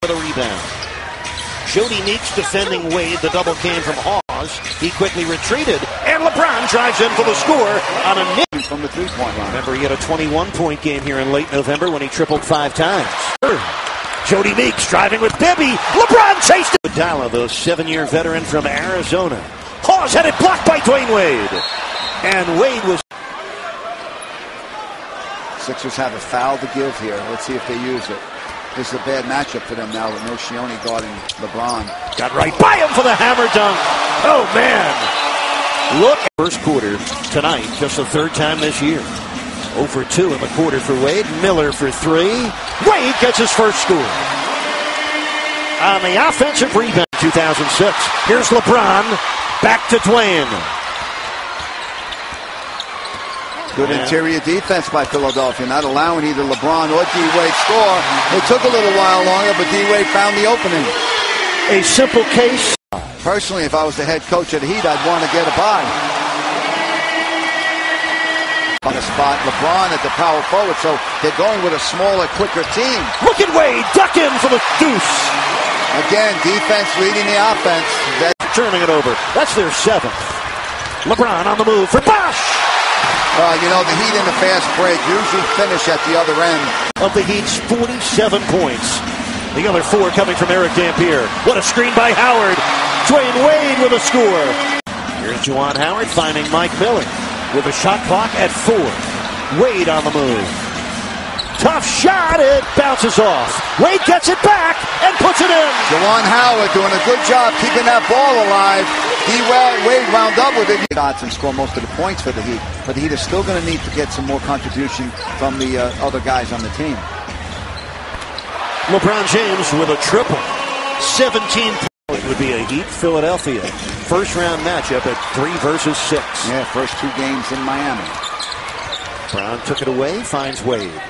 For the rebound. Jody Meeks defending Wade. The double came from Hawes. He quickly retreated, and LeBron drives in for the score on a nip from the three-point line. Remember, he had a 21-point game here in late November when he tripled 5 times. Jody Meeks driving with Bibby. LeBron chased it. Iguodala, the 7-year veteran from Arizona. Hawes had it blocked by Dwayne Wade. And Wade was... Sixers have a foul to give here. Let's see if they use it. This is a bad matchup for them now with no Shioni guarding LeBron. Got right by him for the hammer dunk. Oh, man. Look. First quarter tonight, just the 3rd time this year. 0 for 2 in the quarter for Wade. Miller for 3. Wade gets his first score. On the offensive rebound, 2006. Here's LeBron. Back to Dwayne. Good interior defense by Philadelphia, not allowing either LeBron or D-Wade score. It took a little while longer, but D-Wade found the opening. A simple case. Personally, if I was the head coach of the Heat, I'd want to get a bye. On the spot, LeBron at the power forward, so they're going with a smaller, quicker team. Look at Wade, duck in for the deuce. Again, defense leading the offense. Turning it over. That's their 7th. LeBron on the move for Bosh. You know, the Heat in the fast break usually finish at the other end. Of the Heat's 47 points. The other 4 coming from Eric Dampier. What a screen by Howard. Dwayne Wade with a score. Here's Juwan Howard finding Mike Miller with a shot clock at 4. Wade on the move. Tough shot. It bounces off. Wade gets it back and puts it in. Juwan Howard doing a good job keeping that ball alive. Wade wound up with it. Shots and score most of the points for the Heat. But the Heat is still going to need to get some more contribution from the other guys on the team. LeBron James with a triple. 17 points. It would be a Heat-Philadelphia first-round matchup at 3 versus 6. Yeah, first 2 games in Miami. Brown took it away, finds Wade.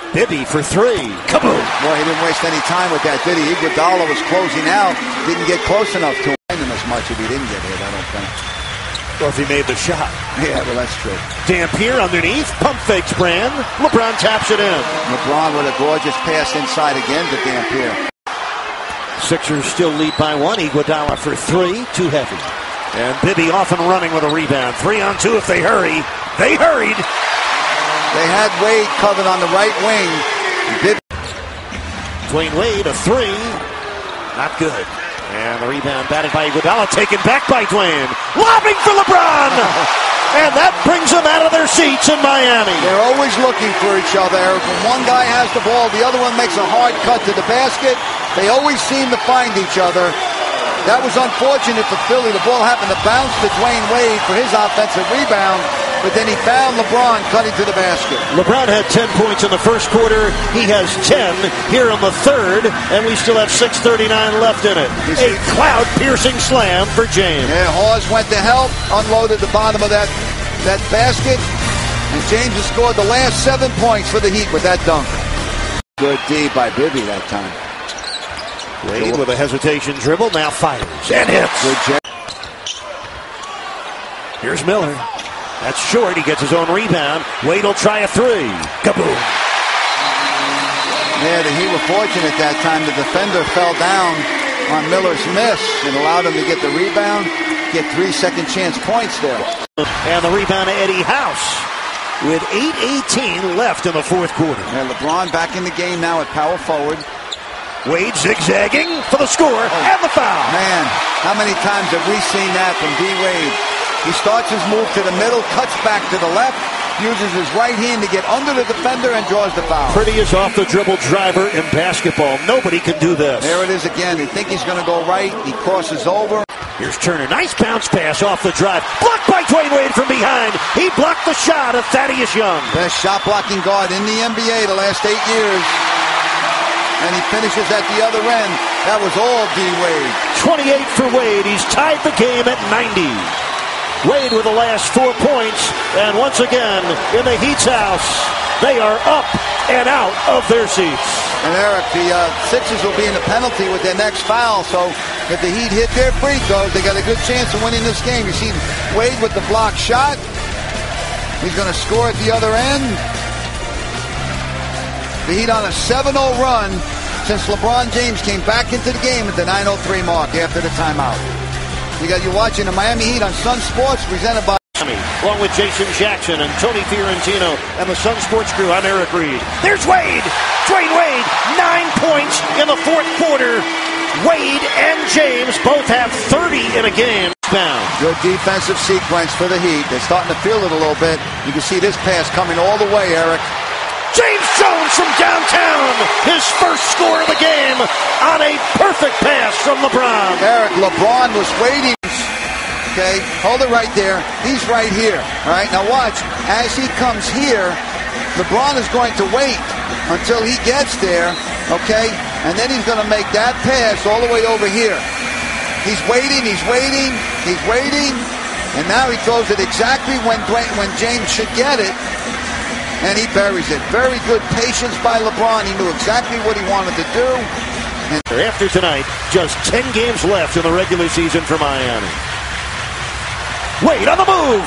Bibby for 3. Kaboom! Well, he didn't waste any time with that, did he? Iguodala was closing out. Didn't get close enough to him as much if he didn't get hit, I don't think. Or if he made the shot. Yeah, well, that's true. Dampier underneath. Pump fakes Brand. LeBron taps it in. LeBron with a gorgeous pass inside again to Dampier. Sixers still lead by 1. Iguodala for 3. Too heavy. And Bibby off and running with a rebound. 3-on-2 if they hurry. They hurried. They had Wade covered on the right wing. Dwayne Wade, a 3. Not good. And the rebound batted by Iguodala, taken back by Dwayne. Lobbing for LeBron! And that brings them out of their seats in Miami. They're always looking for each other. When one guy has the ball, the other one makes a hard cut to the basket. They always seem to find each other. That was unfortunate for Philly. The ball happened to bounce to Dwayne Wade for his offensive rebound, but then he found LeBron cutting to the basket. LeBron had 10 points in the first quarter. He has 10 here in the third, and we still have 6:39 left in it. A cloud-piercing slam for James. Yeah, Hawes went to help, unloaded the bottom of that basket, and James has scored the last 7 points for the Heat with that dunk. Good D by Bibby that time. Wade with a hesitation dribble, now fires and hits. Good job. Here's Miller. That's short. He gets his own rebound. Wade will try a 3. Kaboom. Yeah, the Heat were fortunate that time. The defender fell down on Miller's miss and allowed him to get the rebound, get 3 second chance points there. And the rebound to Eddie House with 8:18 left in the fourth quarter. Yeah, LeBron back in the game now at power forward. Wade zigzagging for the score and the foul. Man, how many times have we seen that from D-Wade? He starts his move to the middle, cuts back to the left, uses his right hand to get under the defender and draws the foul. Prettiest off-the-dribble driver in basketball. Nobody can do this. There it is again. They think he's going to go right. He crosses over. Here's Turner. Nice bounce pass off the drive. Blocked by Dwayne Wade from behind. He blocked the shot of Thaddeus Young. Best shot-blocking guard in the NBA the last 8 years. And he finishes at the other end. That was all D-Wade. 28 for Wade. He's tied the game at 90. Wade with the last 4 points. And once again, in the Heat's house, they are up and out of their seats. And Eric, the Sixers will be in a penalty with their next foul. So if the Heat hit their free throws, they got a good chance of winning this game. You see Wade with the block shot. He's going to score at the other end. The Heat on a 7-0 run. since LeBron James came back into the game at the 9:03 mark after the timeout. You're watching the Miami Heat on Sun Sports, presented by... Along with Jason Jackson and Tony Fiorentino and the Sun Sports crew, I'm Eric Reed. There's Wade! Dwayne Wade, 9 points in the fourth quarter. Wade and James both have 30 in a game. Good defensive sequence for the Heat. They're starting to feel it a little bit. You can see this pass coming all the way, Eric. James Jones from downtown, his first score of the game on a perfect pass from LeBron. Eric, LeBron was waiting. Okay, hold it right there. He's right here. All right, now watch. As he comes here, LeBron is going to wait until he gets there, okay? And then he's going to make that pass all the way over here. He's waiting, he's waiting, he's waiting. And now he throws it exactly when James should get it. And he buries it. Very good patience by LeBron. He knew exactly what he wanted to do. And after tonight, just 10 games left in the regular season for Miami. Wade on the move.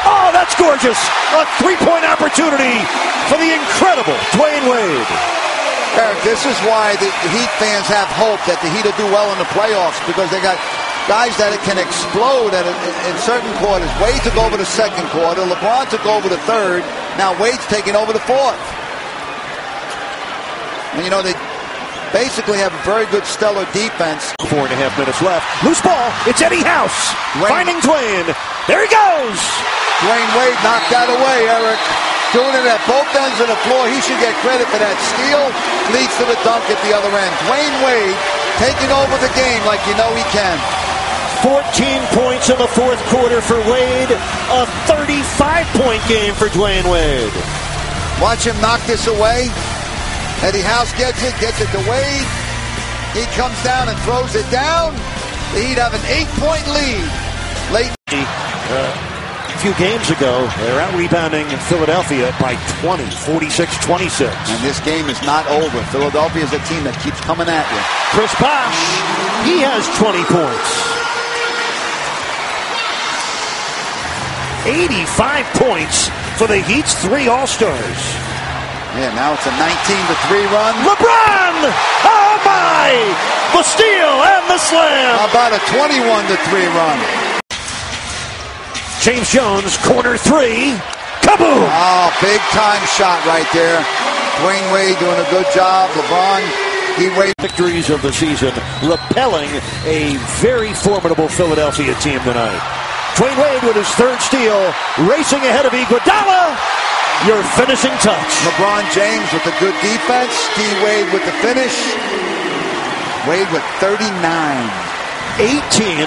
Oh, that's gorgeous. A three-point opportunity for the incredible Dwayne Wade. Eric, this is why the Heat fans have hope that the Heat will do well in the playoffs, because they got guys that can explode in certain quarters. Wade took over the second quarter. LeBron took over the third. Now Wade's taking over the fourth. And, you know, they basically have a very good, stellar defense. 4.5 minutes left. Loose ball. It's Eddie House. Finding Dwayne. There he goes. Dwayne Wade knocked that away, Eric. Doing it at both ends of the floor. He should get credit for that steal. Leads to the dunk at the other end. Dwayne Wade taking over the game like you know he can. 14 points in the fourth quarter for Wade. A 35-point game for Dwayne Wade. Watch him knock this away. Eddie House gets it to Wade. He comes down and throws it down. The Heat have an 8-point lead. Late. A few games ago, they're out rebounding in Philadelphia by 20, 46-26. And this game is not over. Philadelphia is a team that keeps coming at you. Chris Bosh, he has 20 points. 85 points for the Heat's three All-Stars. Yeah, now it's a 19-3 run. LeBron! Oh my! The steal and the slam! How about a 21-3 run? James Jones, corner three. Kaboom! Oh, big-time shot right there. Dwayne Wade doing a good job. LeBron, he waited. Victories of the season, repelling a very formidable Philadelphia team tonight. Dwayne Wade with his third steal, racing ahead of Iguodala. Your finishing touch. LeBron James with the good defense. D. Wade with the finish. Wade with 39. 18